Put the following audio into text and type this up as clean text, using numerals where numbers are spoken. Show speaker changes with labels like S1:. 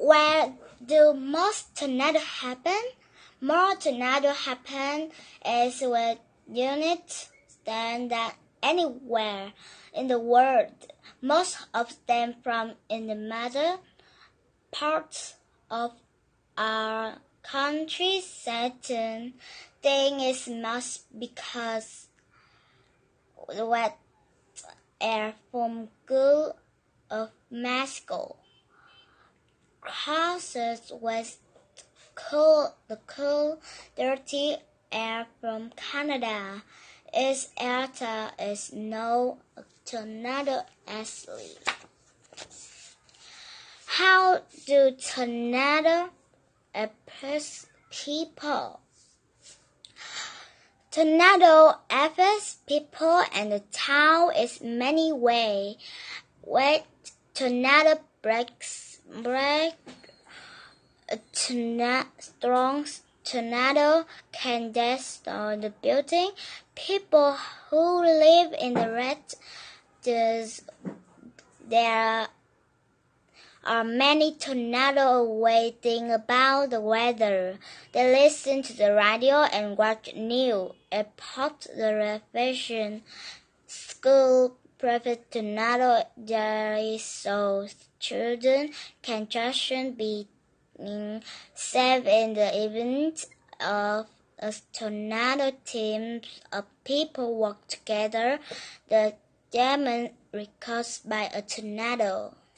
S1: Where do most tornadoes happen? More tornadoes happen is with units than anywhere in the world. Most of them from in the middle parts of our country. Certain thing is most because wet air from Gulf of Mexico crosses with the cool, dirty air from Canada. Its area is known as tornado alley. How do tornadoes affect people? Tornado affects people and the town in many ways. When tornado breaks, a strong tornado can destroy the building. People who live in the there are many tornadoes waiting about the weather. They listen to the radio and watch news about the revision. School private tornado daily so children can just be safe in the event of a tornado. Teams of people work together. The damage caused by a tornado.